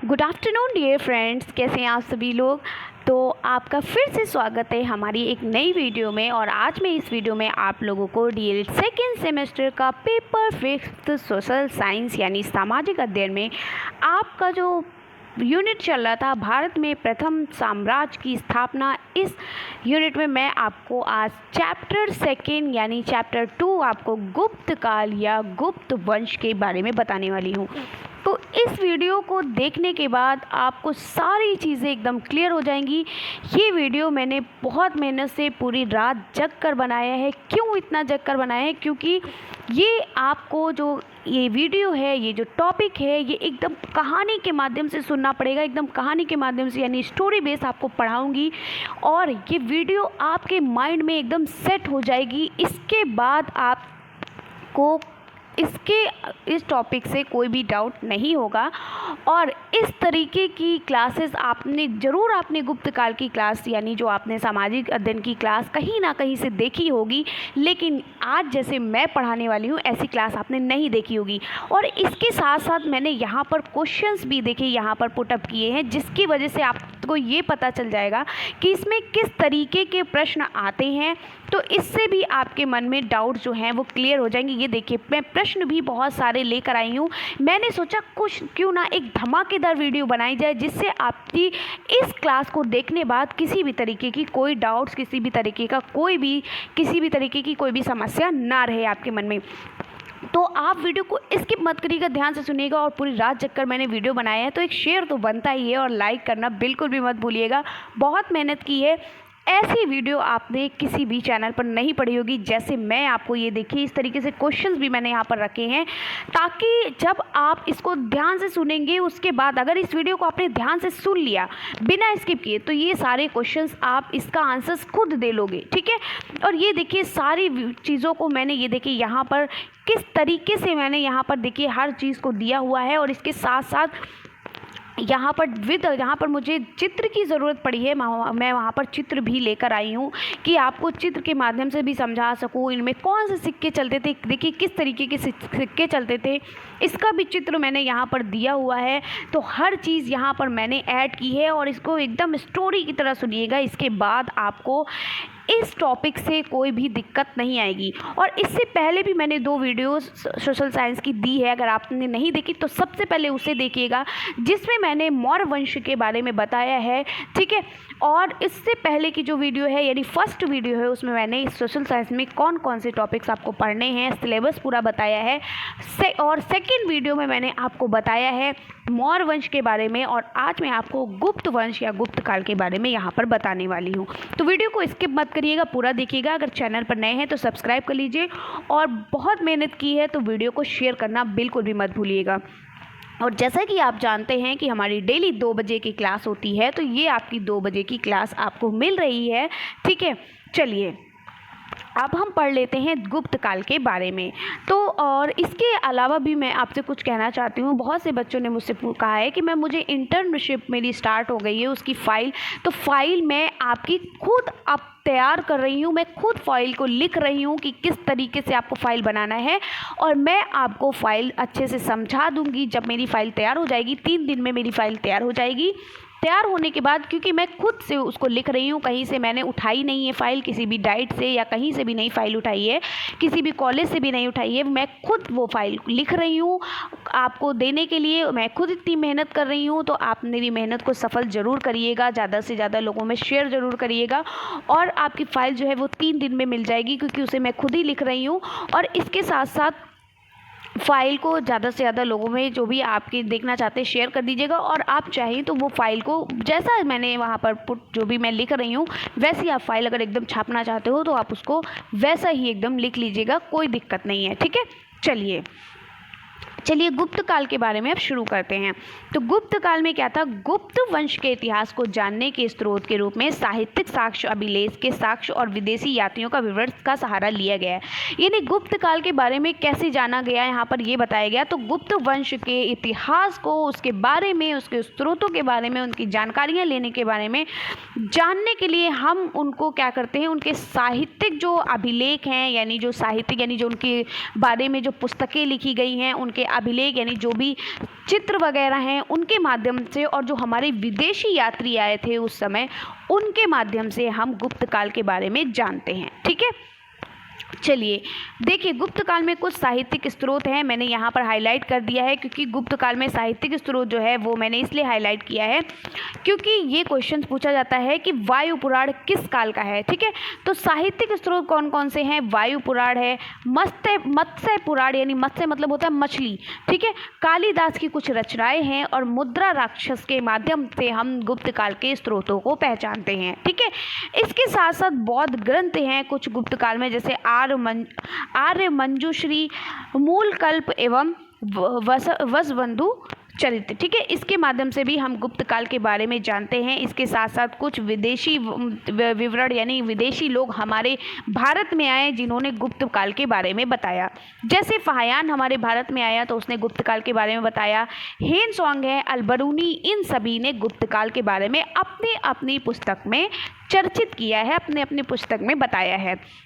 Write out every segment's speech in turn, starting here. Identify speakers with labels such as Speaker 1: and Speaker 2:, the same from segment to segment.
Speaker 1: Good afternoon dear friends, कैसे हैं आप सभी लोग। तो आपका फिर से स्वागत है हमारी एक नई वीडियो में। और आज मैं इस वीडियो में आप लोगों को डीएलएड सेकेंड सेमेस्टर का पेपर 5 सोशल साइंस यानी सामाजिक अध्ययन में आपका जो यूनिट चल रहा था भारत में प्रथम साम्राज्य की स्थापना, इस यूनिट में मैं आपको आज चैप्टर 2 यानी चैप्टर 2 आपको गुप्त काल या गुप्त वंश के बारे में बताने वाली हूँ। तो इस वीडियो को देखने के बाद आपको सारी चीज़ें एकदम क्लियर हो जाएंगी। ये वीडियो मैंने बहुत मेहनत से पूरी रात जग कर बनाया है। क्यों इतना जग कर बनाया है? क्योंकि ये आपको जो ये वीडियो है, ये जो टॉपिक है, ये एकदम कहानी के माध्यम से सुनना पड़ेगा। एकदम कहानी के माध्यम से यानी स्टोरी बेस आपको पढ़ाऊँगी और ये वीडियो आपके माइंड में एकदम सेट हो जाएगी। इसके बाद आपको इस टॉपिक से कोई भी डाउट नहीं होगा। और इस तरीके की क्लासेस आपने गुप्त काल की क्लास यानी जो आपने सामाजिक अध्ययन की क्लास कहीं ना कहीं से देखी होगी, लेकिन आज जैसे मैं पढ़ाने वाली हूँ ऐसी क्लास आपने नहीं देखी होगी। और इसके साथ साथ मैंने यहाँ पर क्वेश्चंस भी देखे, यहाँ पर पुटअप किए हैं, जिसकी वजह से आपको ये पता चल जाएगा कि इसमें किस तरीके के प्रश्न आते हैं। तो इससे भी आपके मन में डाउट जो हैं वो क्लियर हो जाएंगे। ये देखिए, मैं प्रश्न भी बहुत सारे लेकर आई हूँ। मैंने सोचा कुछ क्यों ना एक धमाकेदार वीडियो बनाई जाए, जिससे आपकी इस क्लास को देखने बाद किसी भी तरीके की कोई डाउट्स, किसी भी तरीके की कोई भी समस्या ना रहे आपके मन में। तो आप वीडियो को स्किप मत करिएगा, ध्यान से सुनिएगा। और पूरी रात जगकर मैंने वीडियो बनाया है, तो एक शेयर तो बनता ही है और लाइक करना बिल्कुल भी मत भूलिएगा। बहुत मेहनत की है। ऐसी वीडियो आपने किसी भी चैनल पर नहीं पढ़ी होगी। जैसे मैं आपको ये देखिए, इस तरीके से क्वेश्चंस भी मैंने यहाँ पर रखे हैं, ताकि जब आप इसको ध्यान से सुनेंगे, उसके बाद अगर इस वीडियो को आपने ध्यान से सुन लिया बिना स्किप किए, तो ये सारे क्वेश्चंस आप इसका आंसर्स खुद दे लोगे, ठीक है। और ये देखिए, सारी चीज़ों को मैंने ये देखिए यहाँ पर किस तरीके से मैंने यहाँ पर देखिए हर चीज़ को दिया हुआ है। और इसके साथ साथ यहाँ पर मुझे चित्र की ज़रूरत पड़ी है। मैं वहाँ पर चित्र भी लेकर आई हूँ कि आपको चित्र के माध्यम से भी समझा सकूँ इनमें कौन से सिक्के चलते थे, देखिए किस तरीके के सिक्के चलते थे, इसका भी चित्र मैंने यहाँ पर दिया हुआ है। तो हर चीज़ यहाँ पर मैंने ऐड की है और इसको एकदम स्टोरी की तरह सुनिएगा। इसके बाद आपको इस टॉपिक से कोई भी दिक्कत नहीं आएगी। और इससे पहले भी मैंने 2 वीडियोस सोशल साइंस की दी है, अगर आपने नहीं देखी तो सबसे पहले उसे देखिएगा, जिसमें मैंने मौर्य वंश के बारे में बताया है, ठीक है। और इससे पहले की जो वीडियो है यानी फर्स्ट वीडियो है, उसमें मैंने सोशल साइंस में कौन कौन से टॉपिक्स आपको पढ़ने हैं, सिलेबस पूरा बताया है। और सेकेंड वीडियो में मैंने आपको बताया है मौर्य वंश के बारे में। और आज मैं आपको गुप्त वंश या गुप्त काल के बारे में यहाँ पर बताने वाली हूँ। तो वीडियो को स्किप मत करिएगा, पूरा देखिएगा। अगर चैनल पर नए हैं तो सब्सक्राइब कर लीजिए। और बहुत मेहनत की है तो वीडियो को शेयर करना बिल्कुल भी मत भूलिएगा। और जैसा कि आप जानते हैं कि हमारी डेली 2 बजे की क्लास होती है, तो ये आपकी 2 बजे की क्लास आपको मिल रही है, ठीक है। चलिए अब हम पढ़ लेते हैं गुप्त काल के बारे में। तो और इसके अलावा भी मैं आपसे कुछ कहना चाहती हूँ। बहुत से बच्चों ने मुझसे कहा है कि मुझे इंटर्नशिप मेरी स्टार्ट हो गई है, उसकी फ़ाइल, तो फाइल मैं आपकी खुद अब तैयार कर रही हूँ। मैं खुद फाइल को लिख रही हूँ कि किस तरीके से आपको फ़ाइल बनाना है, और मैं आपको फ़ाइल अच्छे से समझा दूँगी जब मेरी फ़ाइल तैयार हो जाएगी। 3 दिन में मेरी फ़ाइल तैयार हो जाएगी। तैयार होने के बाद, क्योंकि मैं खुद से उसको लिख रही हूँ, कहीं से मैंने उठाई नहीं है फ़ाइल, किसी भी डाइट से या कहीं से भी नहीं फ़ाइल उठाई है, किसी भी कॉलेज से भी नहीं उठाई है, मैं खुद वो फ़ाइल लिख रही हूँ आपको देने के लिए। मैं खुद इतनी मेहनत कर रही हूँ, तो आप मेरी मेहनत को सफल ज़रूर करिएगा, ज़्यादा से ज़्यादा लोगों में शेयर ज़रूर करिएगा। और आपकी फ़ाइल जो है वो 3 दिन में मिल जाएगी, क्योंकि उसे मैं खुद ही लिख रही हूँ। और इसके साथ साथ फ़ाइल को ज़्यादा से ज़्यादा लोगों में जो भी आपके देखना चाहते हैं शेयर कर दीजिएगा। और आप चाहें तो वो फ़ाइल को जैसा मैंने वहाँ पर जो भी मैं लिख रही हूँ वैसी आप फ़ाइल अगर एकदम छापना चाहते हो तो आप उसको वैसा ही एकदम लिख लीजिएगा, कोई दिक्कत नहीं है, ठीक है। चलिए गुप्त काल के बारे में अब शुरू करते हैं। तो गुप्त काल में क्या था? गुप्त वंश के इतिहास को जानने के स्रोत के रूप में साहित्यिक साक्ष्य, अभिलेख के साक्ष्य और विदेशी यात्रियों का विवरण का सहारा लिया गया है। यानी गुप्त काल के बारे में कैसे जाना गया, यहाँ पर ये बताया गया। तो गुप्त वंश के इतिहास को, उसके बारे में, उसके स्रोतों के बारे में, उनकी जानकारियाँ लेने के बारे में जानने के लिए हम उनको क्या करते हैं, उनके साहित्यिक जो अभिलेख हैं, यानी जो साहित्यिक यानी जो उनके बारे में जो पुस्तकें लिखी गई हैं, उनके अभिलेख यानी जो भी चित्र वगैरह हैं उनके माध्यम से, और जो हमारे विदेशी यात्री आए थे उस समय उनके माध्यम से हम गुप्त काल के बारे में जानते हैं। ठीक है, चलिए देखिए, गुप्त काल में कुछ साहित्यिक स्रोत हैं, मैंने यहाँ पर हाईलाइट कर दिया है क्योंकि गुप्त काल में साहित्यिक स्रोत जो है वो मैंने इसलिए हाईलाइट किया है क्योंकि ये क्वेश्चन पूछा जाता है कि वायु पुराण किस काल का है। ठीक है, तो साहित्यिक स्रोत कौन कौन से हैं? वायु पुराण है, मत्स्य पुराण यानी मत्स्य मतलब होता है मछली। ठीक है, कालिदास की कुछ रचनाएं हैं और मुद्रा राक्षस के माध्यम से हम गुप्त काल के स्रोतों को पहचानते हैं। ठीक है, इसके साथ साथ बौद्ध ग्रंथ हैं कुछ गुप्त काल में, जैसे आर्य मंजूश्री, मूलकल्प एवं वसबंधु चरित्र। ठीक है, इसके माध्यम से भी हम गुप्त काल के बारे में जानते हैं। इसके साथ साथ कुछ विदेशी विवरण यानी विदेशी लोग हमारे भारत में आए जिन्होंने गुप्त काल के बारे में बताया। जैसे फाहियान हमारे भारत में आया तो उसने गुप्त काल के बारे में बताया। हेन सॉन्ग है, अलबरूनी, इन सभी ने गुप्त काल के बारे में अपनी अपनी पुस्तक में चर्चित किया है, अपने अपनी पुस्तक में बताया है।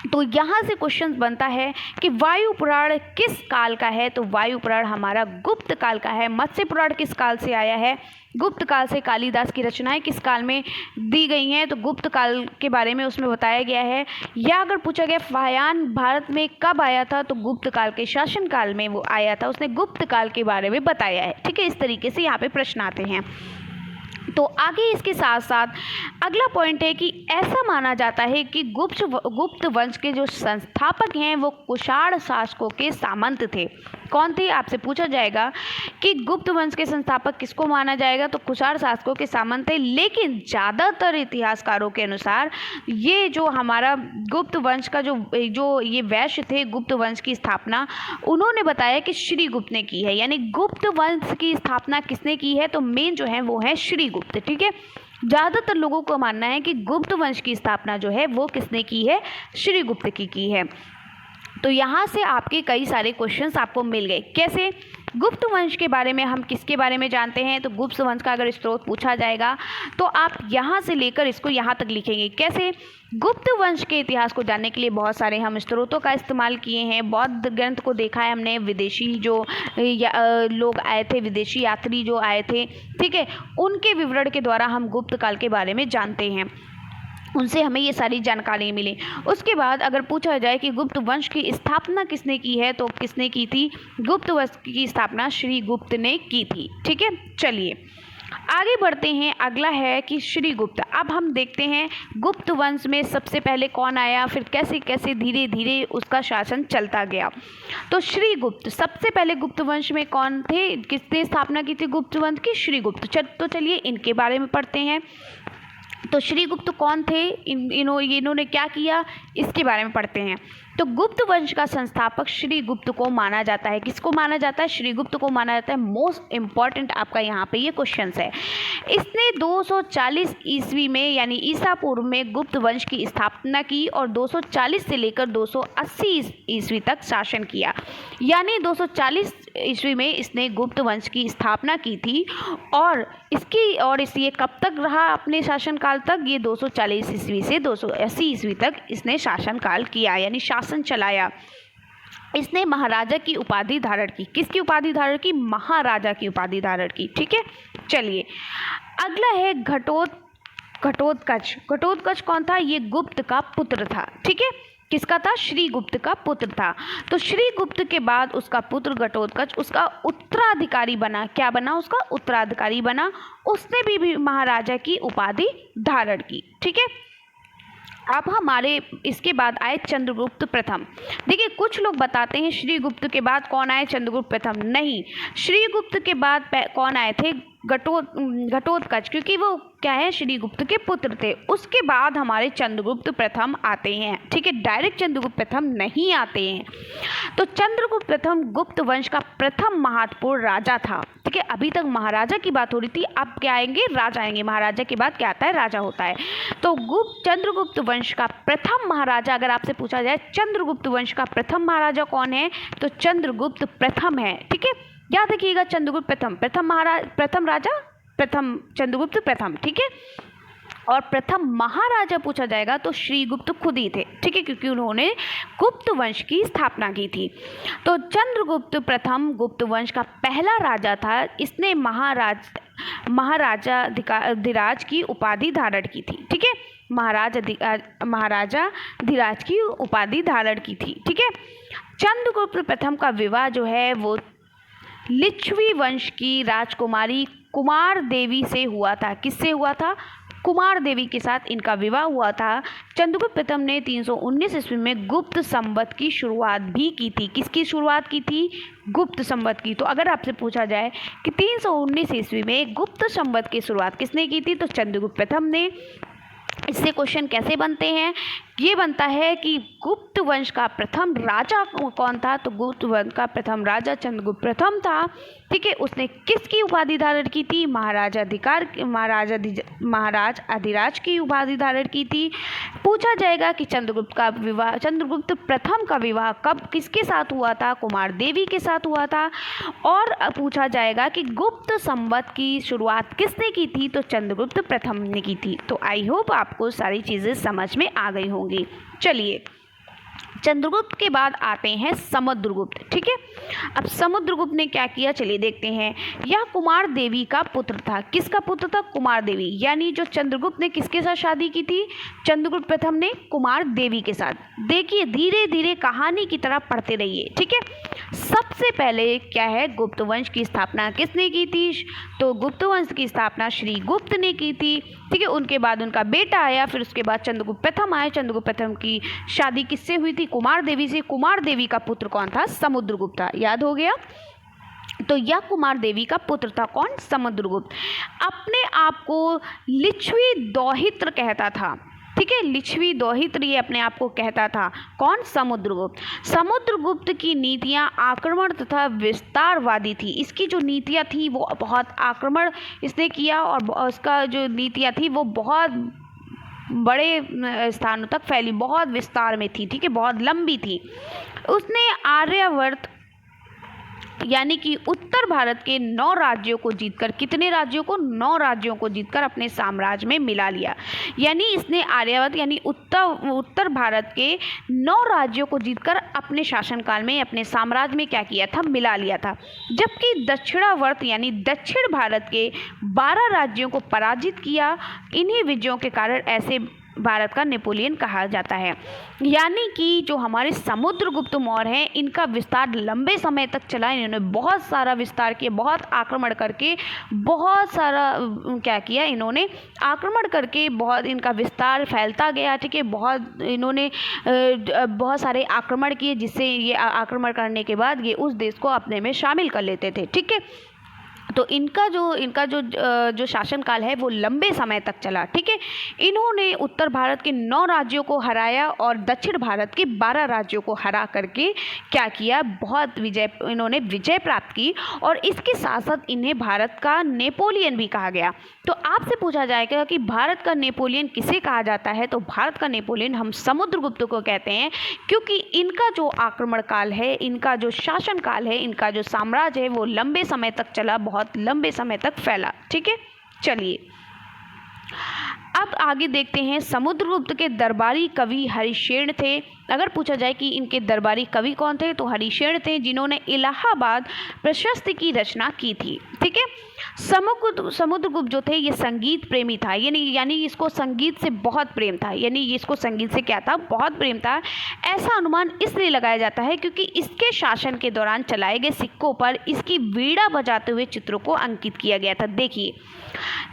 Speaker 1: तो यहाँ से क्वेश्चन बनता है कि वायु पुराण किस काल का है? तो वायु पुराण हमारा गुप्त काल का है। मत्स्य पुराण किस काल से आया है? गुप्त काल से। कालिदास की रचनाएं किस काल में दी गई हैं? तो गुप्त काल के बारे में उसमें बताया गया है। या अगर पूछा गया फाहियान भारत में कब आया था, तो गुप्त काल के शासन काल में वो आया था, उसने गुप्त काल के बारे में बताया है। ठीक है, इस तरीके से यहाँ पे प्रश्न आते हैं। तो आगे इसके साथ साथ अगला पॉइंट है कि ऐसा माना जाता है कि गुप्त वंश के जो संस्थापक हैं वो कुषाण शासकों के सामंत थे। कौन थे? आपसे पूछा जाएगा कि गुप्त वंश के संस्थापक किसको माना जाएगा, तो कुषाण शासकों के सामंत थे। लेकिन ज़्यादातर इतिहासकारों के अनुसार ये जो हमारा गुप्त वंश का जो ये वैश्य थे, गुप्त वंश की स्थापना उन्होंने बताया कि श्रीगुप्त ने की है। यानी गुप्त वंश की स्थापना किसने की है? तो मेन जो है वो है श्रीगुप्त। ठीक है, ज़्यादातर लोगों को मानना है कि गुप्त वंश की स्थापना जो है वो किसने की है? श्रीगुप्त की है। तो यहाँ से आपके कई सारे क्वेश्चंस आपको मिल गए। कैसे? गुप्त वंश के बारे में हम किसके बारे में जानते हैं? तो गुप्त वंश का अगर स्रोत पूछा जाएगा तो आप यहाँ से लेकर इसको यहाँ तक लिखेंगे। कैसे? गुप्त वंश के इतिहास को जानने के लिए बहुत सारे हम स्रोतों का इस्तेमाल किए हैं। बौद्ध ग्रंथ को देखा है हमने, विदेशी जो लोग आए थे, विदेशी यात्री जो आए थे, ठीक है, उनके विवरण के द्वारा हम गुप्त काल के बारे में जानते हैं, उनसे हमें ये सारी जानकारी मिली। उसके बाद अगर पूछा जाए कि गुप्त वंश की स्थापना किसने की है, तो किसने की थी? गुप्त वंश की स्थापना श्रीगुप्त ने की थी। ठीक है, चलिए आगे बढ़ते हैं। अगला है कि श्रीगुप्त। अब हम देखते हैं गुप्त वंश में सबसे पहले कौन आया, फिर कैसे कैसे धीरे धीरे उसका शासन चलता गया। तो श्रीगुप्त सबसे पहले गुप्त वंश में कौन थे? किसने स्थापना की थी गुप्त वंश की? श्रीगुप्त। तो चलिए इनके बारे में पढ़ते हैं। तो श्रीगुप्त कौन थे? इन्होंने क्या किया, इसके बारे में पढ़ते हैं। तो गुप्त वंश का संस्थापक श्रीगुप्त को माना जाता है। किसको माना जाता है? श्रीगुप्त को माना जाता है। मोस्ट इम्पॉर्टेंट आपका यहाँ पे ये क्वेश्चन है। इसने 240 ईस्वी में यानी ईसा पूर्व में गुप्त वंश की स्थापना की और 240 से लेकर 280 ईस्वी तक शासन किया। यानी 240 ईस्वी में इसने गुप्त वंश की स्थापना की थी और ये कब तक रहा अपने शासनकाल तक? ये 240 ईस्वी से 280 ईस्वी तक इसने शासनकाल किया, यानी शासन चलाया। इसने महाराजा की उपाधि धारण की। किसकी उपाधि धारण की? महाराजा की उपाधि धारण की। ठीक है, चलिए अगला है घटोत्कच। घटोत्कच कौन था? ये गुप्त का पुत्र था। ठीक है, किसका था? श्रीगुप्त का पुत्र था। तो श्रीगुप्त के बाद उसका पुत्र घटोत्कच उसका उत्तराधिकारी बना। क्या बना? उसका उत्तराधिकारी बना। उसने भी महाराजा की उपाधि धारण की। ठीक है, अब हमारे इसके बाद आए चंद्रगुप्त प्रथम। देखिए कुछ लोग बताते हैं श्रीगुप्त के बाद कौन आए? चंद्रगुप्त प्रथम। नहीं, श्रीगुप्त के बाद कौन आए थे? घटोत्कच, क्योंकि वो क्या है? श्रीगुप्त के पुत्र थे। उसके बाद हमारे चंद्रगुप्त प्रथम आते हैं। ठीक है, डायरेक्ट चंद्रगुप्त प्रथम नहीं आते हैं। तो चंद्रगुप्त प्रथम गुप्त वंश का प्रथम महत्वपूर्ण राजा था। ठीक है, अभी तक महाराजा की बात हो रही थी, अब क्या आएंगे? राजा आएंगे। महाराजा के बाद क्या आता है? राजा होता है। तो चंद्रगुप्त वंश का प्रथम महाराजा, अगर आपसे पूछा जाए चंद्रगुप्त वंश का प्रथम महाराजा कौन है, तो चंद्रगुप्त प्रथम है। ठीक है, याद रखिएगा चंद्रगुप्त प्रथम, प्रथम राजा, प्रथम चंद्रगुप्त प्रथम। ठीक है, और प्रथम महाराजा पूछा जाएगा तो श्रीगुप्त खुद ही थे, ठीक है, क्योंकि उन्होंने गुप्त वंश की स्थापना की थी। तो चंद्रगुप्त प्रथम गुप्त वंश का पहला राजा था। इसने महाराजाधिराज की उपाधि धारण की थी, ठीक है, महाराजाधिराज की उपाधि धारण की थी, ठीक है। चंद्रगुप्त प्रथम का विवाह जो है वो लिच्छवी वंश की राजकुमारी कुमार देवी से हुआ था। किससे हुआ था? कुमार देवी के साथ इनका विवाह हुआ था। चंद्रगुप्त प्रथम ने 319 ईस्वी में गुप्त संवत की शुरुआत भी की थी। किसकी शुरुआत की थी? गुप्त संवत की। तो अगर आपसे पूछा जाए कि 319 ईस्वी में गुप्त संवत की शुरुआत किसने की थी, तो चंद्रगुप्त प्रथम ने। इससे क्वेश्चन कैसे बनते हैं? ये बनता है कि गुप्त वंश का प्रथम राजा कौन था, तो गुप्त वंश का प्रथम राजा चंद्रगुप्त प्रथम था, ठीक है। उसने किसकी उपाधि धारण की थी? महाराज अधिराज की उपाधि धारण की थी। पूछा जाएगा कि चंद्रगुप्त प्रथम का विवाह कब किसके साथ हुआ था? कुमार देवी के साथ हुआ था। और पूछा जाएगा कि गुप्त संवत की शुरुआत किसने की थी, तो चंद्रगुप्त प्रथम ने की थी। तो आई होप आपको सारी चीज़ें समझ में आ गई होंगी। चलिए, चंद्रगुप्त के बाद आते हैं समुद्रगुप्त, ठीक है। अब समुद्रगुप्त ने क्या किया, चलिए देखते हैं। यह कुमार देवी का पुत्र था। किसका पुत्र था? कुमार देवी। यानी जो चंद्रगुप्त ने किसके साथ शादी की थी? चंद्रगुप्त प्रथम ने कुमार देवी के साथ। देखिए, धीरे धीरे कहानी की तरह पढ़ते रहिए, ठीक है। सबसे पहले क्या है, गुप्त वंश की स्थापना किसने की थी? तो गुप्त वंश की स्थापना श्री गुप्त ने की थी, ठीक है। उनके बाद उनका बेटा आया, फिर उसके बाद चंद्रगुप्त प्रथम आए। चंद्रगुप्त प्रथम की शादी किससे हुई थी? कुमार देवी से। कुमार देवी का पुत्र कौन था? समुद्रगुप्त था। याद हो गया? तो यह कुमार देवी का पुत्र था कौन? समुद्रगुप्त। अपने आप को लिच्छवी दौहित्र कहता था, ठीक है। लिच्छवी दौहित्र ये अपने आप को कहता था। कौन? समुद्रगुप्त। समुद्रगुप्त की नीतियां आक्रमण तथा विस्तारवादी थी। इसकी जो नीतियां थी वो बहुत आक्रमण इसने किया, और उसका जो नीतियां थी वो बहुत बड़े स्थानों तक फैली, बहुत विस्तार में थी, ठीक है, बहुत लंबी थी। उसने आर्यावर्त यानी कि उत्तर भारत के 9 राज्यों को जीतकर, कितने राज्यों को? 9 राज्यों को जीतकर अपने साम्राज्य में मिला लिया। यानी इसने आर्यावर्त यानी उत्तर भारत के 9 राज्यों को जीतकर अपने शासनकाल में अपने साम्राज्य में क्या किया था? मिला लिया था। जबकि दक्षिणावर्त यानी दक्षिण भारत के 12 राज्यों को पराजित किया। इन्हीं विजयों के कारण ऐसे भारत का नेपोलियन कहा जाता है। यानी कि जो हमारे समुद्रगुप्त मौर्य हैं, इनका विस्तार लंबे समय तक चला। इन्होंने बहुत सारा विस्तार किया, बहुत आक्रमण करके बहुत सारा क्या किया, इन्होंने आक्रमण करके बहुत इनका विस्तार फैलता गया, ठीक है। इन्होंने बहुत सारे आक्रमण किए, जिससे ये आक्रमण करने के बाद ये उस देश को अपने में शामिल कर लेते थे, ठीक है। तो इनका जो शासनकाल है वो लंबे समय तक चला, ठीक है। इन्होंने उत्तर भारत के 9 राज्यों को हराया और दक्षिण भारत के 12 राज्यों को हरा करके क्या किया, बहुत इन्होंने विजय प्राप्त की। और इसके साथ साथ इन्हें भारत का नेपोलियन भी कहा गया। तो आपसे पूछा जाएगा कि भारत का नेपोलियन किसे कहा जाता है, तो भारत का नेपोलियन हम समुद्रगुप्त को कहते हैं, क्योंकि इनका जो आक्रमण काल है, इनका जो शासन काल है, इनका जो साम्राज्य है वो लंबे समय तक चला, बहुत लंबे समय तक फैला, ठीक है। चलिए, अब आगे देखते हैं। समुद्रगुप्त के दरबारी कवि हरिशेन थे। अगर पूछा जाए कि इनके दरबारी कवि कौन थे, तो हरिशेन थे, जिन्होंने इलाहाबाद प्रशस्ति की रचना की थी, ठीक है। समुद्रगुप्त जो थे ये संगीत प्रेमी था, यानी इसको संगीत से बहुत प्रेम था, यानी इसको संगीत से क्या था, बहुत प्रेम था। ऐसा अनुमान इसलिए लगाया जाता है क्योंकि इसके शासन के दौरान चलाए गए सिक्कों पर इसकी वीणा बजाते हुए चित्रों को अंकित किया गया था। देखिए,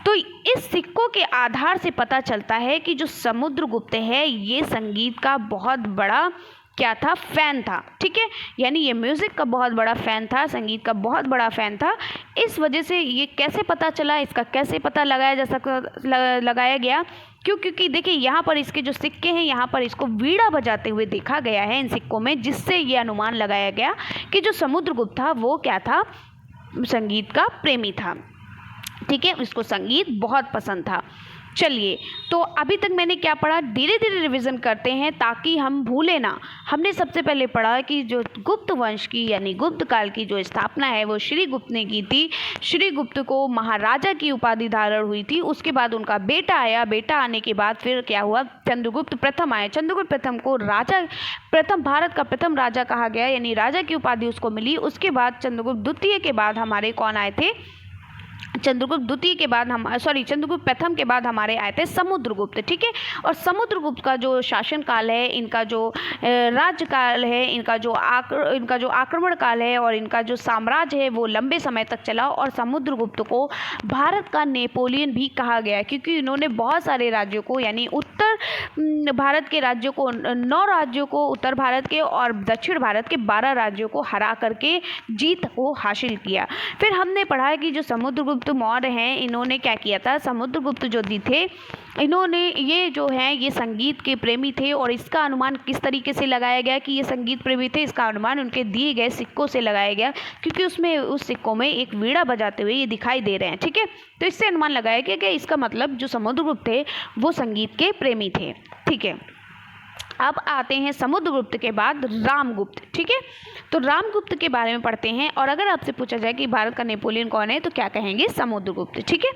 Speaker 1: तो इस सिक्कों के आधार से पता चलता है कि जो समुद्रगुप्त है ये संगीत का बहुत बड़ा क्या था, फैन था, ठीक है। यानी ये म्यूज़िक का बहुत बड़ा फ़ैन था, संगीत का बहुत बड़ा फ़ैन था। इस वजह से ये कैसे पता चला, इसका कैसे पता लगाया गया, क्योंकि देखिए यहाँ पर इसके जो सिक्के हैं, यहाँ पर इसको वीणा बजाते हुए देखा गया है इन सिक्कों में, जिससे ये अनुमान लगाया गया कि जो समुद्रगुप्त था वो क्या था, संगीत का प्रेमी था, ठीक है। इसको संगीत बहुत पसंद था। चलिए, तो अभी तक मैंने क्या पढ़ा, धीरे धीरे रिवीजन करते हैं ताकि हम भूलें ना। हमने सबसे पहले पढ़ा कि जो गुप्त वंश की यानी गुप्त काल की जो स्थापना है वो श्री गुप्त ने की थी। श्री गुप्त को महाराजा की उपाधि धारण हुई थी। उसके बाद उनका बेटा आया, बेटा आने के बाद फिर क्या हुआ, चंद्रगुप्त प्रथम आए। चंद्रगुप्त प्रथम को राजा प्रथम, भारत का प्रथम राजा कहा गया, यानी राजा की उपाधि उसको मिली। उसके बाद चंद्रगुप्त द्वितीय के बाद हमारे कौन आए थे, चंद्रगुप्त द्वितीय के बाद चंद्रगुप्त प्रथम के बाद हमारे आए थे समुद्रगुप्त। ठीक है, और समुद्रगुप्त का जो शासन काल है, इनका जो राज्य काल है, इनका जो आक्रमण काल है और इनका जो साम्राज्य है वो लंबे समय तक चला। और समुद्रगुप्त को भारत का नेपोलियन भी कहा गया, क्योंकि इन्होंने बहुत सारे राज्यों को, यानी उत्तर भारत के राज्यों को, 9 राज्यों को उत्तर भारत के और दक्षिण भारत के 12 राज्यों को हरा करके जीत को हासिल किया। फिर हमने पढ़ा है कि जो समुद्रगुप्त मौर्य हैं, इन्होंने क्या किया था, समुद्रगुप्त जो थे, इन्होंने ये जो है ये संगीत के प्रेमी थे। और इसका अनुमान किस तरीके से लगाया गया कि ये संगीत प्रेमी थे, इसका अनुमान उनके दिए गए सिक्कों से लगाया गया, क्योंकि उसमें उस सिक्कों में एक वीणा बजाते हुए ये दिखाई दे रहे हैं। ठीक है, तो इससे अनुमान लगाया गया कि इसका मतलब जो समुद्रगुप्त थे वो संगीत के प्रेमी थे। ठीक है, अब आते हैं समुद्रगुप्त के बाद रामगुप्त। ठीक है, तो रामगुप्त के बारे में पढ़ते हैं। और अगर आपसे पूछा जाए कि भारत का नेपोलियन कौन है, तो क्या कहेंगे, समुद्रगुप्त। ठीक है,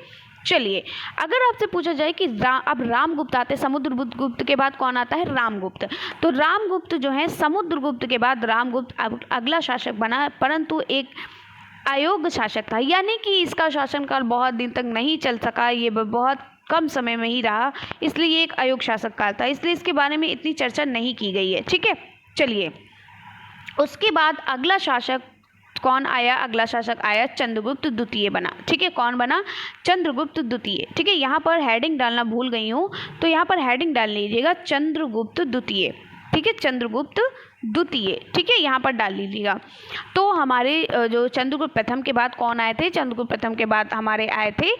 Speaker 1: चलिए, अगर आपसे पूछा जाए कि अब रामगुप्त आते हैं, समुद्रगुप्त के बाद कौन आता है, रामगुप्त। तो रामगुप्त जो है समुद्रगुप्त के बाद रामगुप्त अगला शासक बना, परंतु एक अयोग्य शासक था, यानी कि इसका शासनकाल बहुत दिन तक नहीं चल सका, ये बहुत कम समय में ही रहा, इसलिए ये एक अयोग्य शासक काल था, इसलिए इसके बारे में इतनी चर्चा नहीं की गई है। ठीक है, चलिए, उसके बाद अगला शासक कौन आया, अगला शासक आया चंद्रगुप्त द्वितीय बना। ठीक है, कौन बना, चंद्रगुप्त द्वितीय। ठीक है, यहाँ पर हेडिंग डालना भूल गई हूँ, तो यहाँ पर हेडिंग डाल लीजिएगा चंद्रगुप्त द्वितीय। ठीक है, चंद्रगुप्त द्वितीय। ठीक है, यहाँ पर डाल लीजिएगा। तो हमारे जो चंद्रगुप्त प्रथम के बाद कौन आए थे, चंद्रगुप्त प्रथम के बाद हमारे आए थे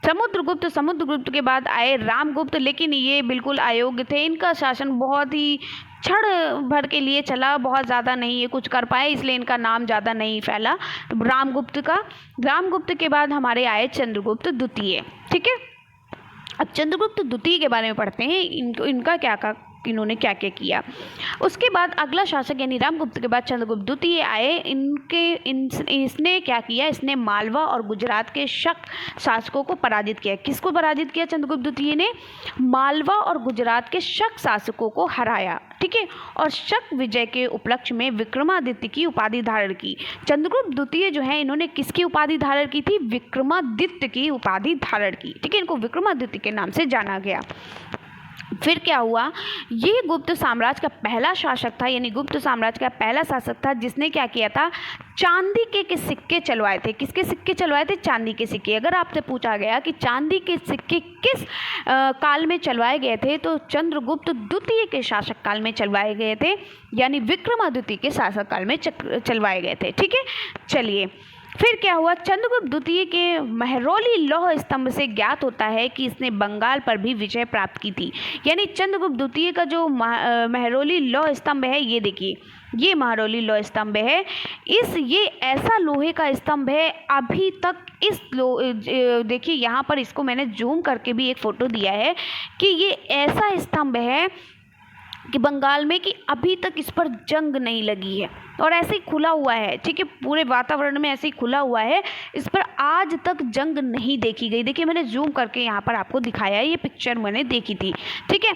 Speaker 1: समुद्रगुप्त। समुद्रगुप्त के बाद आए रामगुप्त, लेकिन ये बिल्कुल अयोग्य थे, इनका शासन बहुत ही क्षण भर के लिए चला, बहुत ज़्यादा नहीं ये कुछ कर पाए, इसलिए इनका नाम ज़्यादा नहीं फैला रामगुप्त का। रामगुप्त के बाद हमारे आए चंद्रगुप्त द्वितीय। ठीक है, अब चंद्रगुप्त द्वितीय के बारे में पढ़ते हैं, इनका इन्होंने क्या क्या किया। उसके बाद अगला शासक यानी रामगुप्त के बाद चंद्रगुप्त द्वितीय आए। इसने क्या किया, इसने मालवा और गुजरात के शक शासकों को पराजित किया। किसको पराजित किया, चंद्रगुप्त द्वितीय ने मालवा और गुजरात के शक शासकों को हराया। ठीक है, और शक विजय के उपलक्ष्य में विक्रमादित्य की उपाधि धारण की। चंद्रगुप्त द्वितीय जो है, इन्होंने किसकी उपाधि धारण की थी, विक्रमादित्य की उपाधि धारण की। ठीक है, इनको विक्रमादित्य के नाम से जाना गया। फिर क्या हुआ, ये गुप्त साम्राज्य का पहला शासक था, यानी गुप्त साम्राज्य का पहला शासक था जिसने क्या किया था, चांदी के सिक्के चलवाए थे। किसके सिक्के चलवाए थे, चांदी के सिक्के। अगर आपसे पूछा गया कि चांदी के सिक्के किस काल में चलवाए गए थे, तो चंद्रगुप्त द्वितीय के शासक काल में चलवाए गए थे, यानी विक्रमादित्य के शासक काल में चलवाए गए थे। ठीक है, चलिए, फिर क्या हुआ, चंद्रगुप्त द्वितीय के महरौली लौह स्तंभ से ज्ञात होता है कि इसने बंगाल पर भी विजय प्राप्त की थी। यानी चंद्रगुप्त द्वितीय का जो महरौली लौह स्तंभ है, ये देखिए, ये महरौली लौह स्तंभ है। ये ऐसा लोहे का स्तंभ है, अभी तक देखिए यहाँ पर, इसको मैंने जूम करके भी एक फ़ोटो दिया है कि ये ऐसा स्तंभ है कि बंगाल में कि अभी तक इस पर जंग नहीं लगी है और ऐसे ही खुला हुआ है। ठीक है, पूरे वातावरण में ऐसे ही खुला हुआ है, इस पर आज तक जंग नहीं देखी गई। देखिए, मैंने जूम करके यहाँ पर आपको दिखाया है, ये पिक्चर मैंने देखी थी। ठीक है,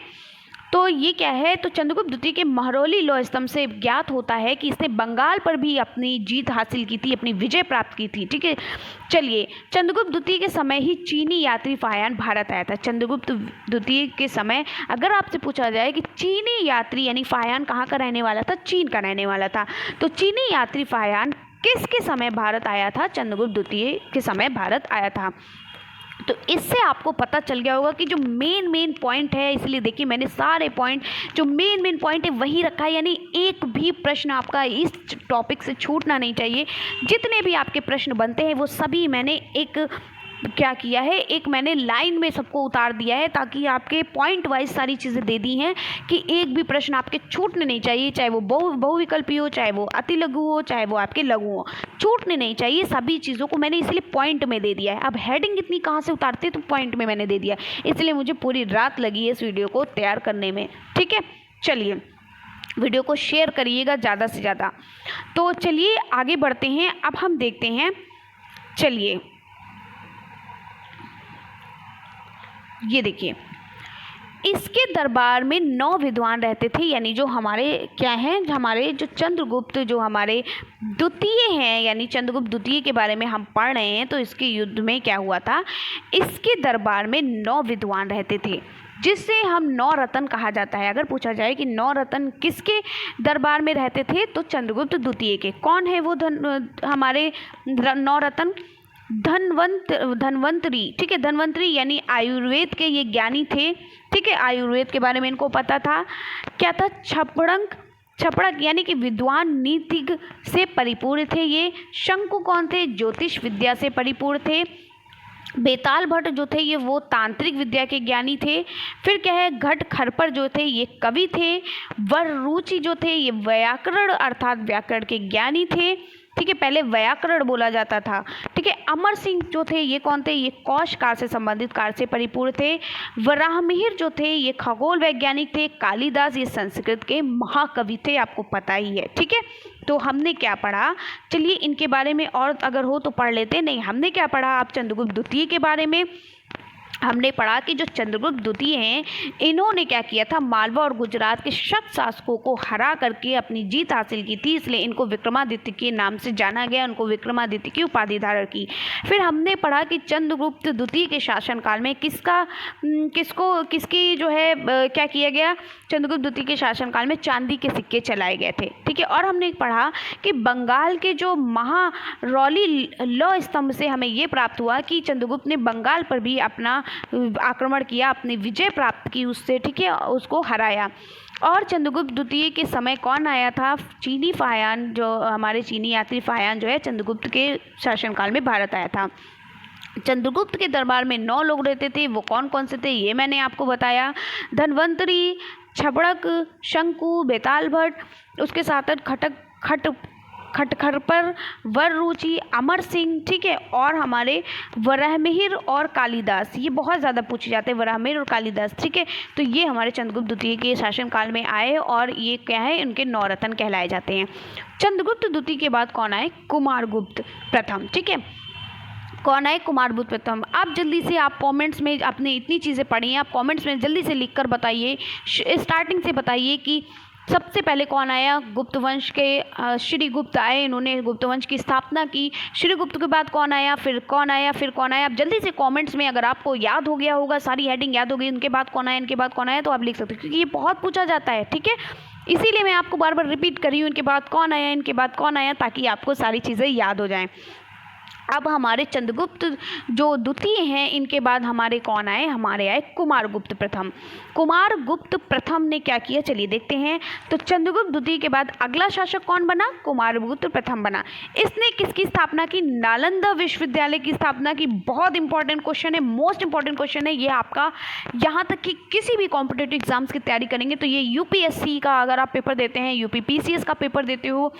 Speaker 1: तो ये क्या है, तो चंद्रगुप्त द्वितीय के महरौली लौह स्तंभ से ज्ञात होता है कि इसने बंगाल पर भी अपनी जीत हासिल की थी, अपनी विजय प्राप्त की थी। ठीक है, चलिए, चंद्रगुप्त द्वितीय के समय ही चीनी यात्री फायान भारत आया था। चंद्रगुप्त द्वितीय के समय अगर आपसे पूछा जाए कि चीनी यात्री यानी फायान कहाँ का रहने वाला था, चीन का रहने वाला था, तो चीनी यात्री फायान किसके समय भारत आया था, चंद्रगुप्त द्वितीय के समय भारत आया था। तो इससे आपको पता चल गया होगा कि जो मेन पॉइंट है, इसलिए देखिए मैंने सारे पॉइंट, जो मेन पॉइंट है वही रखा है, यानी एक भी प्रश्न आपका इस टॉपिक से छूटना नहीं चाहिए। जितने भी आपके प्रश्न बनते हैं वो सभी मैंने एक क्या किया है, एक मैंने लाइन में सबको उतार दिया है ताकि आपके पॉइंट वाइज सारी चीज़ें दे दी हैं कि एक भी प्रश्न आपके छूटने नहीं चाहिए, चाहे वो बहुविकल्पी हो, चाहे वो अति लघु हो, चाहे वो आपके लघु हो, छूटने नहीं चाहिए। सभी चीज़ों को मैंने इसलिए पॉइंट में दे दिया है। अब हेडिंग इतनी कहाँ से उतारते, तो पॉइंट में मैंने दे दिया, इसलिए मुझे पूरी रात लगी है इस वीडियो को तैयार करने में। ठीक है, चलिए वीडियो को शेयर करिएगा ज़्यादा से ज़्यादा। तो चलिए आगे बढ़ते हैं, अब हम देखते हैं। चलिए ये देखिए, इसके दरबार में 9 विद्वान रहते थे, यानी जो हमारे क्या हैं, हमारे जो चंद्रगुप्त जो हमारे द्वितीय हैं, यानी चंद्रगुप्त द्वितीय के बारे में हम पढ़ रहे हैं। तो इसके युद्ध में क्या हुआ था, इसके दरबार में 9 विद्वान रहते थे, जिससे हम 9 रत्न कहा जाता है। अगर पूछा जाए कि 9 रत्न किसके दरबार में रहते थे, तो चंद्रगुप्त द्वितीय के। कौन है वो हमारे 9 रत्न? धन्वंतरी। ठीक है, धन्वंतरी यानी आयुर्वेद के ये ज्ञानी थे। ठीक है, आयुर्वेद के बारे में इनको पता था। क्या था? छपड़क यानी कि विद्वान नीतिज्ञ से परिपूर्ण थे ये। शंकु कौन थे? ज्योतिष विद्या से परिपूर्ण थे। बेताल भट्ट जो थे ये वो तांत्रिक विद्या के ज्ञानी थे। फिर क्या है, घट खरपर जो थे ये कवि थे। वररुचि जो थे ये व्याकरण अर्थात व्याकरण के ज्ञानी थे। ठीक है, पहले व्याकरण बोला जाता था। ठीक है, अमर सिंह जो थे ये कौन थे? ये कौश काल से संबंधित कार्य से परिपूर्ण थे। वराहमिहिर जो थे ये खगोल वैज्ञानिक थे। कालिदास ये संस्कृत के महाकवि थे, आपको पता ही है। ठीक है, तो हमने क्या पढ़ा, चलिए इनके बारे में और अगर हो तो पढ़ लेते। नहीं, हमने क्या पढ़ा, आप चंद्रगुप्त द्वितीय के बारे में हमने पढ़ा कि जो चंद्रगुप्त द्वितीय हैं, इन्होंने क्या किया था, मालवा और गुजरात के शक शासकों को हरा करके अपनी जीत हासिल की थी, इसलिए इनको विक्रमादित्य के नाम से जाना गया, उनको विक्रमादित्य की उपाधि धारण की। फिर हमने पढ़ा कि चंद्रगुप्त द्वितीय के शासनकाल में किसकी जो है क्या किया गया, चंद्रगुप्त द्वितीय के शासनकाल में चांदी के सिक्के चलाए गए थे। ठीक है, और हमने पढ़ा कि बंगाल के जो महारौली लौह स्तंभ से हमें ये प्राप्त हुआ कि चंद्रगुप्त ने बंगाल पर भी अपना आक्रमण किया, अपनी विजय प्राप्त की उससे। ठीक है, उसको हराया। और चंद्रगुप्त द्वितीय के समय कौन आया था, चीनी फायान, जो हमारे चीनी यात्री फायान जो है चंद्रगुप्त के शासनकाल में भारत आया था। चंद्रगुप्त के दरबार में 9 लोग रहते थे, वो कौन कौन से थे ये मैंने आपको बताया। धन्वंतरी, छबड़क, शंकु, बेताल भट्ट, उसके साथ खटखरपर, वररुचि, अमर सिंह। ठीक है, और हमारे वराहमिहिर और कालिदास, ये बहुत ज़्यादा पूछे जाते हैं, वराहमिहिर और कालिदास। ठीक है, तो ये हमारे चंद्रगुप्त द्वितीय के शासनकाल में आए और ये क्या है, इनके 9 रत्न कहलाए जाते हैं। चंद्रगुप्त द्वितीय के बाद कौन आए, कुमारगुप्त प्रथम। ठीक है, कौन आए, कुमारगुप्त प्रथम। आप जल्दी से आप कमेंट्स में, आपने इतनी चीज़ें पढ़ी हैं, आप कमेंट्स में जल्दी से लिखकर बताइए, स्टार्टिंग से बताइए कि सबसे पहले कौन आया। गुप्त वंश के श्रीगुप्त आए, इन्होंने गुप्त वंश की स्थापना की। श्रीगुप्त के बाद कौन आया, फिर कौन आया, फिर कौन आया। आप जल्दी से कमेंट्स में, अगर आपको याद हो गया होगा, सारी हेडिंग याद हो गई, उनके बाद कौन आया, इनके बाद कौन आया, तो आप लिख सकते हो, क्योंकि ये बहुत पूछा जाता है। ठीक है, इसीलिए मैं आपको बार बार रिपीट कर रही हूँ, इनके बाद कौन आया, इनके बाद कौन आया, ताकि आपको सारी चीज़ें याद हो जाएं। अब हमारे चंद्रगुप्त जो द्वितीय हैं, इनके बाद हमारे कौन आए, हमारे आए कुमारगुप्त प्रथम। कुमारगुप्त प्रथम ने क्या किया, चलिए देखते हैं। तो चंद्रगुप्त द्वितीय के बाद अगला शासक कौन बना, कुमारगुप्त प्रथम बना। इसने किसकी स्थापना की, नालंदा विश्वविद्यालय की स्थापना की। बहुत इंपॉर्टेंट क्वेश्चन है, मोस्ट इंपॉर्टेंट क्वेश्चन है ये आपका। यहाँ तक कि किसी भी कॉम्पिटेटिव एग्जाम्स की तैयारी करेंगे तो ये यूपीएससी का अगर आप पेपर देते हैं, यूपी पीसीएस का पेपर देते हो,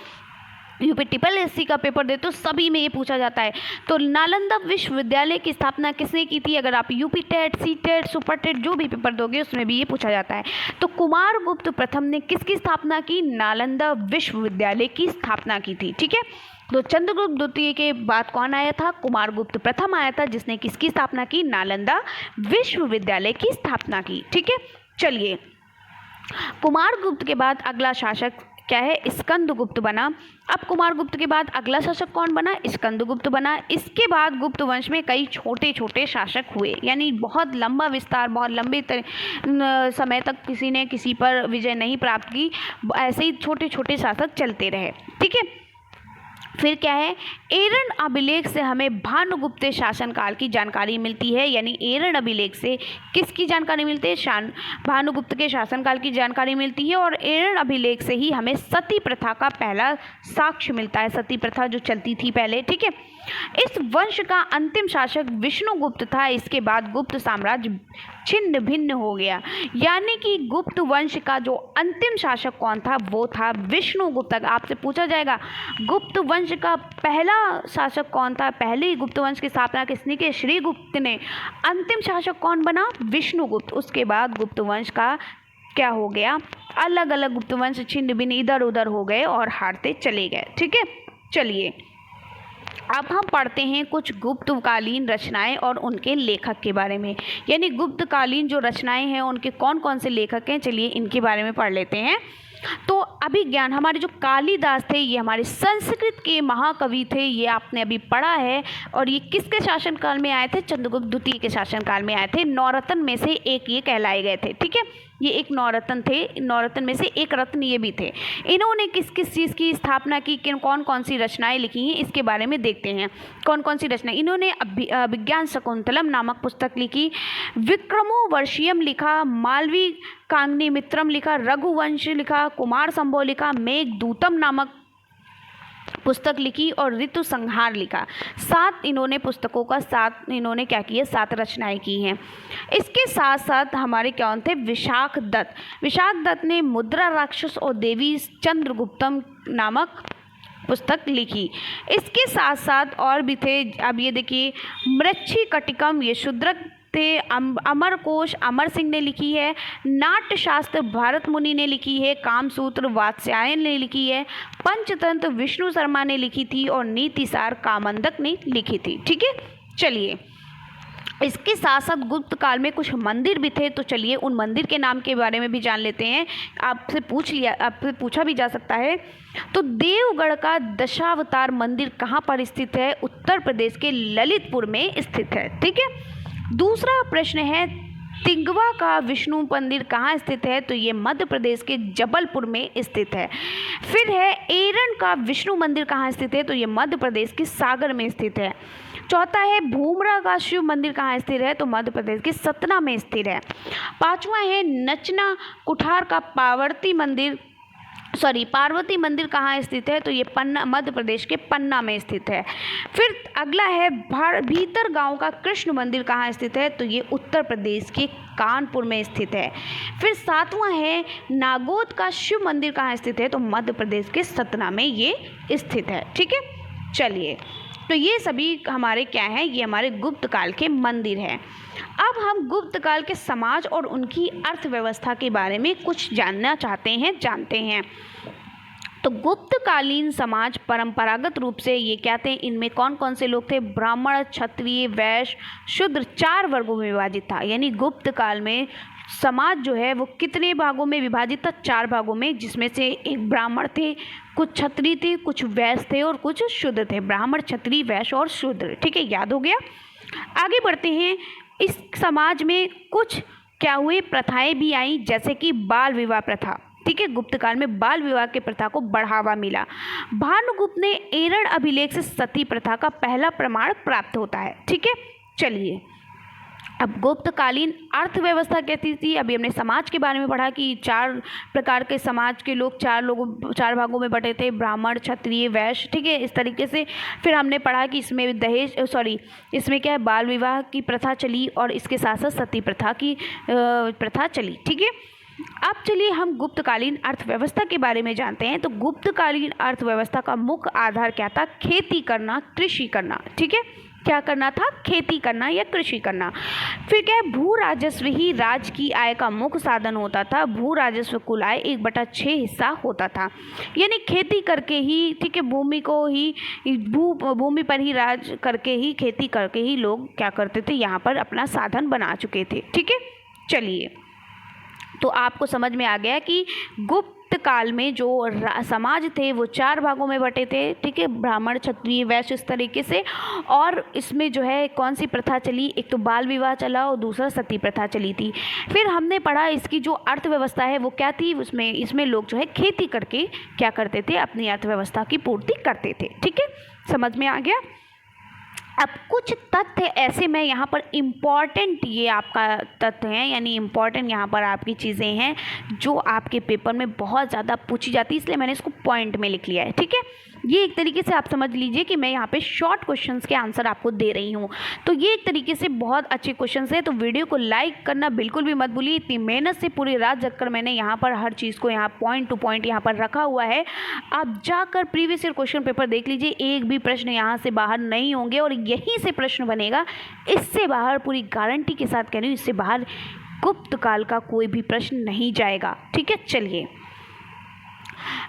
Speaker 1: यूपी ट्रिपल एससी का पेपर देते हो, सभी में ये पूछा जाता है। तो नालंदा विश्वविद्यालय की स्थापना किसने की थी, अगर आप UP TET, C TET, super TET जो भी पेपर दोगे उसमें भी ये पूछा जाता है। तो कुमारगुप्त प्रथम ने किसकी स्थापना की, नालंदा विश्वविद्यालय की स्थापना की थी। ठीक है, तो चंद्रगुप्त द्वितीय के बाद कौन आया था, कुमारगुप्त प्रथम आया था, जिसने किसकी स्थापना की, नालंदा विश्वविद्यालय की स्थापना की। ठीक है, चलिए कुमारगुप्त के बाद अगला शासक क्या है, स्कंदगुप्त बना। अब कुमारगुप्त के बाद अगला शासक कौन बना, स्कंदगुप्त बना। इसके बाद गुप्त वंश में कई छोटे छोटे शासक हुए, यानी बहुत लंबा विस्तार, बहुत लंबे समय तक किसी ने किसी पर विजय नहीं प्राप्त की, ऐसे ही छोटे छोटे शासक चलते रहे। ठीक है, फिर क्या है, एरन अभिलेख से हमें भानुगुप्त शासनकाल की जानकारी मिलती है, यानी एरन अभिलेख से किसकी जानकारी मिलती है? भानुगुप्त के शासनकाल की जानकारी मिलती है। और एरन अभिलेख से ही हमें सती प्रथा का पहला साक्ष्य मिलता है, सती प्रथा जो चलती थी पहले, ठीक है। इस वंश का अंतिम शासक विष्णुगुप्त था। इसके बाद गुप्त साम्राज्य छिन्न भिन्न हो गया, यानी कि गुप्त वंश का जो अंतिम शासक कौन था? वो था विष्णुगुप्त। आपसे पूछा जाएगा गुप्त वंश का पहला शासक कौन था? पहले गुप्त वंश की स्थापना किसने की? श्रीगुप्त ने। अंतिम शासक कौन बना? विष्णुगुप्त। उसके बाद गुप्त वंश का क्या हो गया? अलग अलग गुप्त वंश छिन्न भिन्न इधर उधर हो गए और हारते चले गए, ठीक है। चलिए अब हम पढ़ते हैं कुछ गुप्तकालीन रचनाएं और उनके लेखक के बारे में, यानी गुप्तकालीन जो रचनाएं हैं उनके कौन कौन से लेखक हैं, चलिए इनके बारे में पढ़ लेते हैं। तो अभिज्ञान, हमारे जो कालिदास थे ये हमारे संस्कृत के महाकवि थे, ये आपने अभी पढ़ा है। और ये किसके शासनकाल में आए थे? चंद्रगुप्त द्वितीय के शासनकाल में आए थे। नौरत्न में से एक ये कहलाए गए थे, ठीक है। ये एक नौरत्न थे, नौरत्न में से एक रत्न ये भी थे। इन्होंने किस किस चीज़ की स्थापना की, कौन कौन सी रचनाएं लिखी हैं, इसके बारे में देखते हैं। कौन कौन सी रचनाएं? इन्होंने अभिज्ञान शकुंतलम नामक पुस्तक लिखी, विक्रमोर्वशीयम लिखा, मालवी कांगनी मित्रम लिखा, रघुवंश लिखा, कुमार संभव लिखा, मेघदूतम नामक पुस्तक लिखी और ऋतु संहार लिखा। 7 इन्होंने पुस्तकों का 7 इन्होंने क्या किया? 7 रचनाएं की हैं। इसके साथ साथ हमारे कौन थे? विशाख दत्त। विशाख दत्त ने मुद्रा राक्षस और देवी चंद्रगुप्तम नामक पुस्तक लिखी। इसके साथ साथ और भी थे, अब ये देखिए, मृच्छी कटिकम ये शूद्रक थे, अमरकोश अमर सिंह ने लिखी है, नाट्यशास्त्र भरत मुनि ने लिखी है, कामसूत्र वात्स्यायन ने लिखी है, पंचतंत्र विष्णु शर्मा ने लिखी थी और नीतिसार कामंदक ने लिखी थी, ठीक है। चलिए इसके साथ साथ गुप्त काल में कुछ मंदिर भी थे, तो चलिए उन मंदिर के नाम के बारे में भी जान लेते हैं। आपसे पूछा भी जा सकता है। तो देवगढ़ का दशावतार मंदिर कहाँ पर स्थित है? उत्तर प्रदेश के ललितपुर में स्थित है, ठीक है। दूसरा प्रश्न है, तिंगवा का विष्णु मंदिर कहाँ स्थित है? तो ये मध्य प्रदेश के जबलपुर में स्थित है। फिर है, एरन का विष्णु मंदिर कहाँ स्थित है? तो ये मध्य प्रदेश के सागर में स्थित है। चौथा है, भूमरा का शिव मंदिर कहाँ स्थित है? तो मध्य प्रदेश के सतना में स्थित है। पांचवा है, नचना कुठार का पार्वती मंदिर कहाँ स्थित है? तो ये पन्ना, मध्य प्रदेश के पन्ना में स्थित है। फिर अगला है, भीतर गांव का कृष्ण मंदिर कहाँ स्थित है? तो ये उत्तर प्रदेश के कानपुर में स्थित है। फिर 7वां है, नागौद का शिव मंदिर कहाँ स्थित है? तो मध्य प्रदेश के सतना में ये स्थित है, ठीक है। चलिए तो ये सभी हमारे क्या हैं? ये हमारे गुप्त काल के मंदिर हैं। अब हम गुप्त काल के समाज और उनकी अर्थव्यवस्था के बारे में कुछ जानना चाहते हैं, जानते हैं। तो गुप्तकालीन समाज परंपरागत रूप से ये क्या थे? इनमें कौन कौन से लोग थे? ब्राह्मण, क्षत्रिय, वैश्य, शूद्र 4 वर्गों में विभाजित था। यानी गुप्त काल में समाज जो है वो कितने भागों में विभाजित था? 4 भागों में, जिसमें से एक ब्राह्मण थे, कुछ क्षत्रिय थे, कुछ वैश्य थे और कुछ शूद्र थे। ब्राह्मण, क्षत्रिय, वैश्य और शूद्र, ठीक है, याद हो गया। आगे बढ़ते हैं। इस समाज में कुछ क्या हुए? प्रथाएं भी आई, जैसे कि बाल विवाह प्रथा, ठीक है। गुप्त काल में बाल विवाह की प्रथा को बढ़ावा मिला। भानुगुप्त ने एरन अभिलेख से सती प्रथा का पहला प्रमाण प्राप्त होता है, ठीक है। चलिए अब गुप्तकालीन अर्थव्यवस्था कैसी थी? अभी हमने समाज के बारे में पढ़ा कि 4 प्रकार के समाज के लोग 4 भागों में बटे थे, ब्राह्मण, क्षत्रिय, वैश्य, ठीक है, इस तरीके से। फिर हमने पढ़ा कि इसमें इसमें क्या है? बाल विवाह की प्रथा चली और इसके साथ साथ सती प्रथा की प्रथा चली, ठीक है। अब चलिए हम गुप्तकालीन अर्थव्यवस्था के बारे में जानते हैं। तो गुप्तकालीन अर्थव्यवस्था का मुख्य आधार क्या था? खेती करना, कृषि करना, ठीक है। क्या करना था? खेती करना या कृषि करना। फिर क्या है? भू राजस्व ही राज्य की आय का मुख्य साधन होता था। भू राजस्व कुल आय 1/6 हिस्सा होता था। यानी खेती करके ही, ठीक है, भूमि पर ही राज करके ही, खेती करके ही लोग क्या करते थे? यहाँ पर अपना साधन बना चुके थे, ठीक है। चलिए तो आपको समझ में आ गया कि गुप्त काल में जो समाज थे वो 4 भागों में बटे थे, ठीक है, ब्राह्मण, क्षत्रिय, वैश्य, इस तरीके से। और इसमें जो है कौन सी प्रथा चली? एक तो बाल विवाह चला और दूसरा सती प्रथा चली थी। फिर हमने पढ़ा इसकी जो अर्थव्यवस्था है वो क्या थी? इसमें लोग जो है खेती करके क्या करते थे? अपनी अर्थव्यवस्था की पूर्ति करते थे, ठीक है। समझ में आ गया। अब कुछ तथ्य ऐसे मैं यहाँ पर इम्पॉर्टेंट, ये आपका तथ्य हैं यानी इम्पॉर्टेंट यहाँ पर आपकी चीज़ें हैं जो आपके पेपर में बहुत ज़्यादा पूछी जाती है, इसलिए मैंने इसको पॉइंट में लिख लिया है। ठीक है, ये एक तरीके से आप समझ लीजिए कि मैं यहाँ पे शॉर्ट क्वेश्चंस के आंसर आपको दे रही हूँ। तो ये एक तरीके से बहुत अच्छे क्वेश्चंस हैं, तो वीडियो को लाइक करना बिल्कुल भी मत भूलिए। इतनी मेहनत से पूरी रात जगकर मैंने यहाँ पर हर चीज़ को यहाँ पॉइंट टू पॉइंट यहाँ पर रखा हुआ है। आप जाकर प्रीवियस ईयर क्वेश्चन पेपर देख लीजिए, एक भी प्रश्न यहाँ से बाहर नहीं होंगे और यहीं से प्रश्न बनेगा। इससे बाहर पूरी गारंटी के साथ कह रही हूँ, इससे बाहर गुप्त काल का कोई भी प्रश्न नहीं जाएगा। ठीक है, चलिए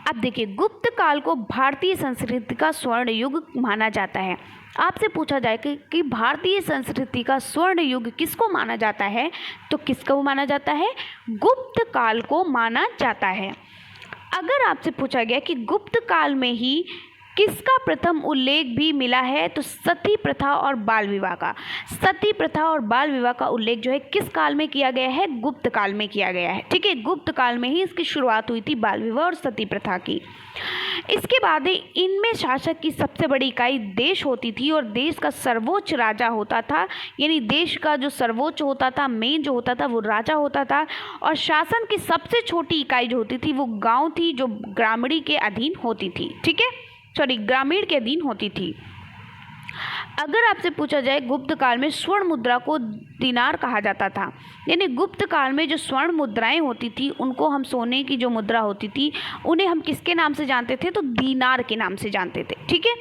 Speaker 1: अब देखिए, गुप्त काल को भारतीय संस्कृति का स्वर्ण युग माना जाता है। आपसे पूछा जाए कि भारतीय संस्कृति का स्वर्ण युग किसको माना जाता है, तो किसको माना जाता है? गुप्त काल को माना जाता है। अगर आपसे पूछा गया कि गुप्त काल में ही किसका प्रथम उल्लेख भी मिला है, तो सती प्रथा और बाल विवाह का। सती प्रथा और बाल विवाह का उल्लेख जो है किस काल में किया गया है? गुप्त काल में किया गया है। ठीक है, गुप्त काल में ही इसकी शुरुआत हुई थी बाल विवाह और सती प्रथा की। इसके बाद इनमें शासक की सबसे बड़ी इकाई देश होती थी और देश का सर्वोच्च राजा होता था, यानी देश का जो सर्वोच्च होता था, मेन जो होता था वो राजा होता था। और शासन की सबसे छोटी इकाई जो होती थी वो गांव थी, जो ग्रामीण के अधीन होती थी। ठीक है, ग्रामीण के अधीन होती थी। अगर आपसे पूछा जाए गुप्त काल में स्वर्ण मुद्रा को दीनार कहा जाता था, यानी गुप्त काल में जो स्वर्ण मुद्राएं होती थी उनको हम, सोने की जो मुद्रा होती थी उन्हें हम किसके नाम से जानते थे? तो दीनार के नाम से जानते थे। ठीक है,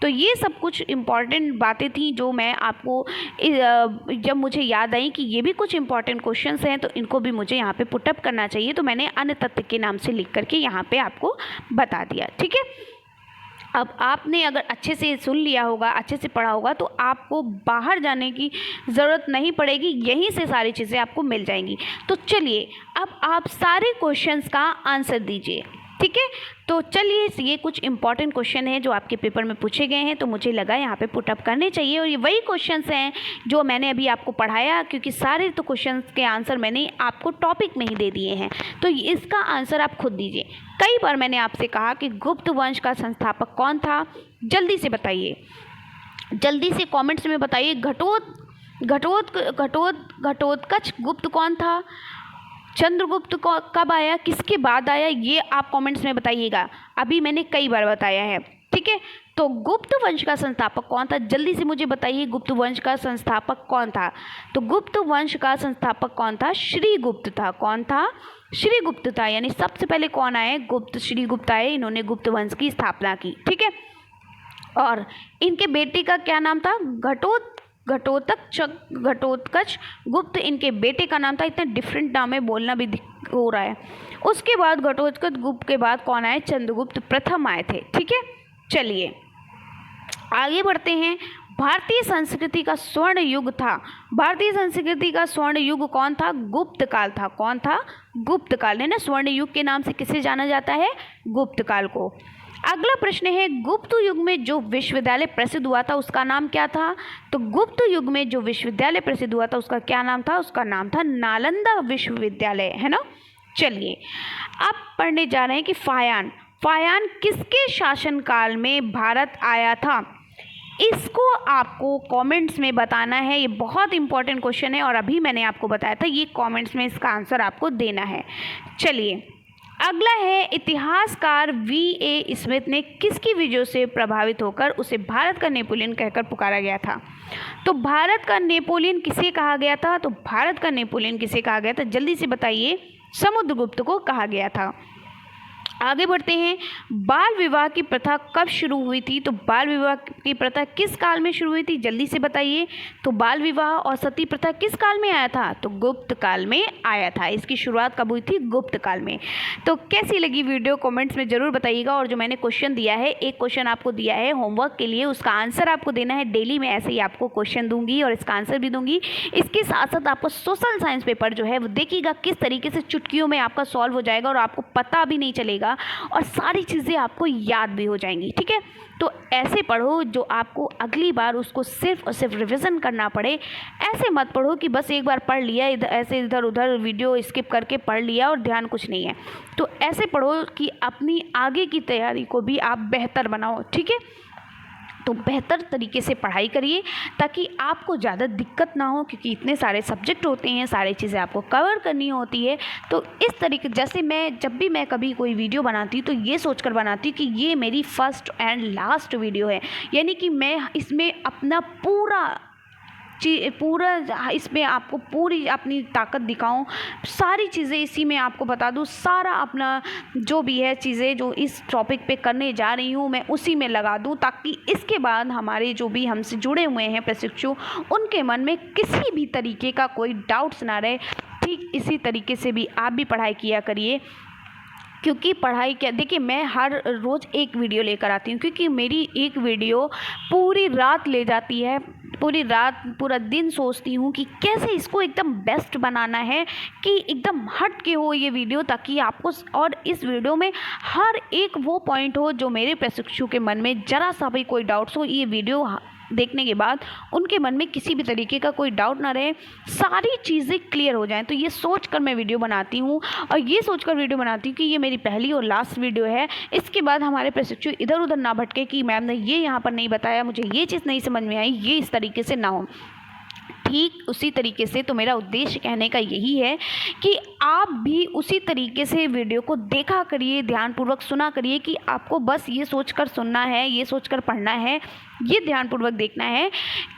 Speaker 1: तो ये सब कुछ इम्पॉर्टेंट बातें थी जो मैं आपको जब मुझे याद आई कि ये भी कुछ इम्पॉर्टेंट क्वेश्चंस हैं तो इनको भी मुझे यहाँ पे पुटअप करना चाहिए, तो मैंने अन्य तथ्य के नाम से लिख करके यहाँ पे आपको बता दिया। ठीक है, अब आपने अगर अच्छे से सुन लिया होगा, अच्छे से पढ़ा होगा, तो आपको बाहर जाने की ज़रूरत नहीं पड़ेगी, यहीं से सारी चीज़ें आपको मिल जाएंगी। तो चलिए अब आप सारे क्वेश्चंस का आंसर दीजिए। ठीक है, तो चलिए ये कुछ इंपॉर्टेंट क्वेश्चन हैं जो आपके पेपर में पूछे गए हैं, तो मुझे लगा यहाँ पे पुटअप करने चाहिए। और ये वही क्वेश्चंस हैं जो मैंने अभी आपको पढ़ाया, क्योंकि सारे तो क्वेश्चंस के आंसर मैंने आपको टॉपिक में ही दे दिए हैं, तो इसका आंसर आप खुद दीजिए। कई बार मैंने आपसे कहा कि गुप्त वंश का संस्थापक कौन था, जल्दी से बताइए, जल्दी से कॉमेंट्स में बताइए। घटोत्कच गुप्त कौन था? चंद्रगुप्त कब आया, किसके बाद आया, ये आप कमेंट्स में बताइएगा। अभी मैंने कई बार बताया है। ठीक है, तो गुप्त वंश का संस्थापक कौन था, जल्दी से मुझे बताइए। गुप्त वंश का संस्थापक कौन था? तो गुप्त वंश का संस्थापक कौन था? श्रीगुप्त था। कौन था? श्रीगुप्त था। यानी सबसे पहले कौन आए? गुप्त, श्रीगुप्त आए, इन्होंने गुप्त वंश की स्थापना की। ठीक है, और इनके बेटे का क्या नाम था? घटोत्कच गुप्त इनके बेटे का नाम था। इतना डिफरेंट नाम है, बोलना भी हो रहा है। उसके बाद घटोत्कच गुप्त के बाद कौन आए? चंद्रगुप्त प्रथम आए थे। ठीक है, चलिए आगे बढ़ते हैं। भारतीय संस्कृति का स्वर्ण युग था। भारतीय संस्कृति का स्वर्ण युग कौन था? गुप्त काल था। कौन था? गुप्त काल है ना। स्वर्ण युग के नाम से किसे जाना जाता है? गुप्त काल को। अगला प्रश्न है, गुप्त युग में जो विश्वविद्यालय प्रसिद्ध हुआ था उसका नाम क्या था? तो गुप्त युग में जो विश्वविद्यालय प्रसिद्ध हुआ था उसका क्या नाम था? उसका नाम था नालंदा विश्वविद्यालय, है ना। चलिए अब पढ़ने जा रहे हैं कि फायान किसके शासनकाल में भारत आया था? इसको आपको कमेंट्स में बताना है। ये बहुत इंपॉर्टेंट क्वेश्चन है और अभी मैंने आपको बताया था, ये कमेंट्स में इसका आंसर आपको देना है। चलिए अगला है, इतिहासकार V.A. स्मिथ ने किसकी विजयों से प्रभावित होकर उसे भारत का नेपोलियन कहकर पुकारा गया था? तो भारत का नेपोलियन किसे कहा गया था? तो भारत का नेपोलियन किसे कहा गया था, जल्दी से बताइए। समुद्रगुप्त को कहा गया था। आगे बढ़ते हैं, बाल विवाह की प्रथा कब शुरू हुई थी? तो बाल विवाह की प्रथा किस काल में शुरू हुई थी, जल्दी से बताइए। तो बाल विवाह और सती प्रथा किस काल में आया था? तो गुप्त काल में आया था। इसकी शुरुआत कब हुई थी? गुप्त काल में। तो कैसी लगी वीडियो कमेंट्स में ज़रूर बताइएगा। और जो मैंने क्वेश्चन दिया है, एक क्वेश्चन आपको दिया है होमवर्क के लिए, उसका आंसर आपको देना है। डेली मैं ऐसे ही आपको क्वेश्चन दूंगी और इसका आंसर भी दूंगी। इसके साथ साथ आपको सोशल साइंस पेपर जो है वो देखिएगा किस तरीके से चुटकियों में आपका सॉल्व हो जाएगा और आपको पता भी नहीं चलेगा और सारी चीज़ें आपको याद भी हो जाएंगी। ठीक है, तो ऐसे पढ़ो जो आपको अगली बार उसको सिर्फ और सिर्फ रिवीजन करना पड़े। ऐसे मत पढ़ो कि बस एक बार पढ़ लिया, ऐसे इधर उधर वीडियो स्किप करके पढ़ लिया और ध्यान कुछ नहीं है। तो ऐसे पढ़ो कि अपनी आगे की तैयारी को भी आप बेहतर बनाओ। ठीक है, तो बेहतर तरीके से पढ़ाई करिए ताकि आपको ज़्यादा दिक्कत ना हो, क्योंकि इतने सारे सब्जेक्ट होते हैं, सारी चीज़ें आपको कवर करनी होती है। तो इस तरीके जैसे जब भी मैं कभी कोई वीडियो बनाती हूँ तो ये सोचकर बनाती हूँ कि ये मेरी फर्स्ट एंड लास्ट वीडियो है, यानी कि मैं इसमें अपना पूरा इसमें आपको पूरी अपनी ताकत दिखाऊं, सारी चीज़ें इसी में आपको बता दूं, सारा अपना जो भी है चीज़ें जो इस टॉपिक पे करने जा रही हूं मैं उसी में लगा दूं, ताकि इसके बाद हमारे जो भी हमसे जुड़े हुए हैं प्रशिक्षु, उनके मन में किसी भी तरीके का कोई डाउट्स ना रहे। ठीक इसी तरीके से भी आप भी पढ़ाई किया करिए, क्योंकि पढ़ाई क्या, देखिए मैं हर रोज़ एक वीडियो लेकर आती हूँ, क्योंकि मेरी एक वीडियो पूरी रात ले जाती है, पूरी रात पूरा दिन सोचती हूँ कि कैसे इसको एकदम बेस्ट बनाना है कि एकदम हट के हो ये वीडियो, ताकि आपको और इस वीडियो में हर एक वो पॉइंट हो जो मेरे प्रशिक्षु के मन में ज़रा सा भी कोई डाउट्स हो, ये वीडियो देखने के बाद उनके मन में किसी भी तरीके का कोई डाउट ना रहे, सारी चीज़ें क्लियर हो जाएं। तो ये सोचकर मैं वीडियो बनाती हूँ, और ये सोचकर वीडियो बनाती हूँ कि ये मेरी पहली और लास्ट वीडियो है। इसके बाद हमारे प्रशिक्षु इधर उधर ना भटके कि मैम ने ये यहाँ पर नहीं बताया, मुझे ये चीज़ नहीं समझ में आई, ये इस तरीके से ना हो। ठीक उसी तरीके से तो मेरा उद्देश्य कहने का यही है कि आप भी उसी तरीके से वीडियो को देखा करिए, ध्यानपूर्वक सुना करिए, कि आपको बस ये सोचकर सुनना है, ये सोचकर पढ़ना है, ये ध्यानपूर्वक देखना है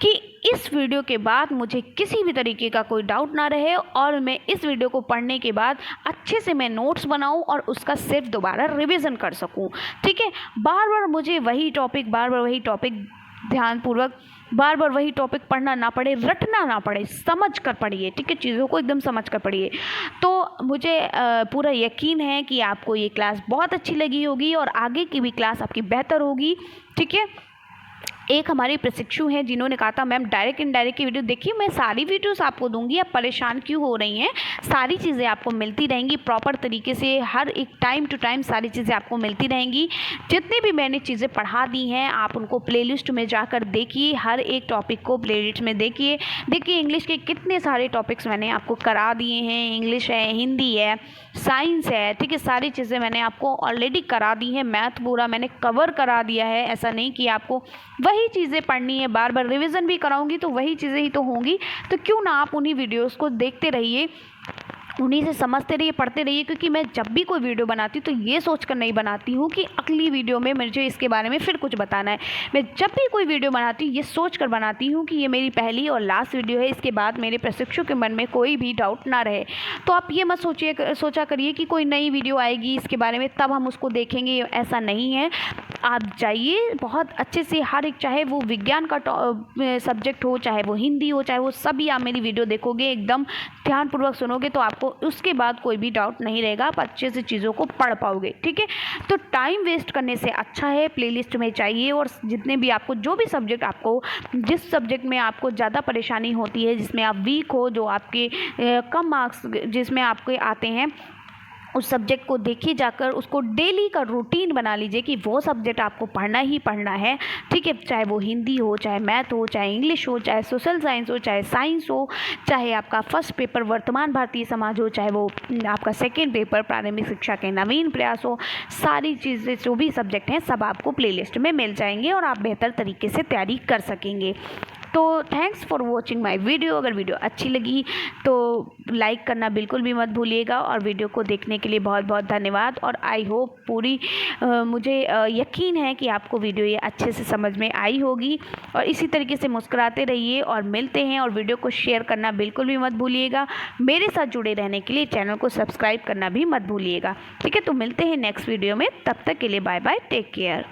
Speaker 1: कि इस वीडियो के बाद मुझे किसी भी तरीके का कोई डाउट ना रहे, और मैं इस वीडियो को पढ़ने के बाद अच्छे से मैं नोट्स बनाऊं और उसका सिर्फ दोबारा रिवीजन कर सकूं। ठीक है, बार बार मुझे वही टॉपिक ध्यानपूर्वक बार बार वही टॉपिक पढ़ना ना पड़े, रटना ना पड़े, समझ कर पढ़िए। ठीक है, चीज़ों को एकदम समझ कर पढ़िए। तो मुझे पूरा यकीन है कि आपको ये क्लास बहुत अच्छी लगी होगी और आगे की भी क्लास आपकी बेहतर होगी। ठीक है, एक हमारे प्रशिक्षु हैं जिन्होंने कहा था मैम डायरेक्ट इनडायरेक्ट की वीडियो देखिए, मैं सारी वीडियोस आपको दूंगी, आप परेशान क्यों हो रही हैं, सारी चीज़ें आपको मिलती रहेंगी प्रॉपर तरीके से, हर एक टाइम टू टाइम सारी चीज़ें आपको मिलती रहेंगी। जितनी भी मैंने चीज़ें पढ़ा दी हैं आप उनको प्लेलिस्ट में जाकर देखिए, हर एक टॉपिक को प्लेलिस्ट में देखिए। इंग्लिश के कितने सारे टॉपिक्स मैंने आपको करा दिए हैं, इंग्लिश है, हिंदी है, साइंस है। ठीक है, सारी चीज़ें मैंने आपको ऑलरेडी करा दी हैं, मैथ पूरा मैंने कवर करा दिया है। ऐसा नहीं कि आपको वही चीज़ें पढ़नी है, बार बार रिवीजन भी कराऊंगी तो वही चीज़ें ही तो होंगी। तो क्यों ना आप उन्हीं वीडियोस को देखते रहिए, उन्हीं से समझते रहिए, पढ़ते रहिए। क्योंकि मैं जब भी कोई वीडियो बनाती हूँ तो ये सोचकर नहीं बनाती हूँ कि अगली वीडियो में मुझे इसके बारे में फिर कुछ बताना है। मैं जब भी कोई वीडियो बनाती हूँ ये सोचकर बनाती हूँ कि ये मेरी पहली और लास्ट वीडियो है, इसके बाद मेरे प्रशिक्षु के मन में कोई भी डाउट ना रहे। तो आप ये मत सोचा करिए कि कोई नई वीडियो आएगी इसके बारे में तब हम उसको देखेंगे, ऐसा नहीं है। आप जाइए बहुत अच्छे से, हर एक, चाहे वो विज्ञान का सब्जेक्ट हो, चाहे वो हिंदी हो, चाहे वो सभी, आप मेरी वीडियो देखोगे, एकदम ध्यानपूर्वक सुनोगे तो आपको उसके बाद कोई भी डाउट नहीं रहेगा, आप अच्छे से चीज़ों को पढ़ पाओगे। ठीक है, तो टाइम वेस्ट करने से अच्छा है प्लेलिस्ट में चाहिए, और जितने भी आपको जो भी सब्जेक्ट, आपको जिस सब्जेक्ट में आपको ज़्यादा परेशानी होती है, जिसमें आप वीक हो, जो आपके कम मार्क्स जिसमें आपके आते हैं, उस सब्जेक्ट को देखिए जाकर, उसको डेली का रूटीन बना लीजिए कि वो सब्जेक्ट आपको पढ़ना ही पढ़ना है। ठीक है, चाहे वो हिंदी हो, चाहे मैथ हो, चाहे इंग्लिश हो, चाहे सोशल साइंस हो, चाहे साइंस हो, चाहे आपका फर्स्ट पेपर वर्तमान भारतीय समाज हो, चाहे वो आपका सेकेंड पेपर प्रारंभिक शिक्षा के नवीन प्रयास हो, सारी चीज़ें जो भी सब्जेक्ट हैं सब आपको प्लेलिस्ट में मिल जाएंगे और आप बेहतर तरीके से तैयारी कर सकेंगे। तो thanks for watching my video. अगर वीडियो अच्छी लगी तो लाइक करना बिल्कुल भी मत भूलिएगा, और वीडियो को देखने के लिए बहुत बहुत धन्यवाद। और आई होप मुझे यकीन है कि आपको वीडियो ये अच्छे से समझ में आई होगी, और इसी तरीके से मुस्कुराते रहिए और मिलते हैं। और वीडियो को शेयर करना बिल्कुल भी मत भूलिएगा। मेरे साथ जुड़े रहने के लिए चैनल को सब्सक्राइब करना भी मत भूलिएगा। ठीक है, तो मिलते हैं नेक्स्ट वीडियो में, तब तक के लिए बाय बाय, टेक केयर।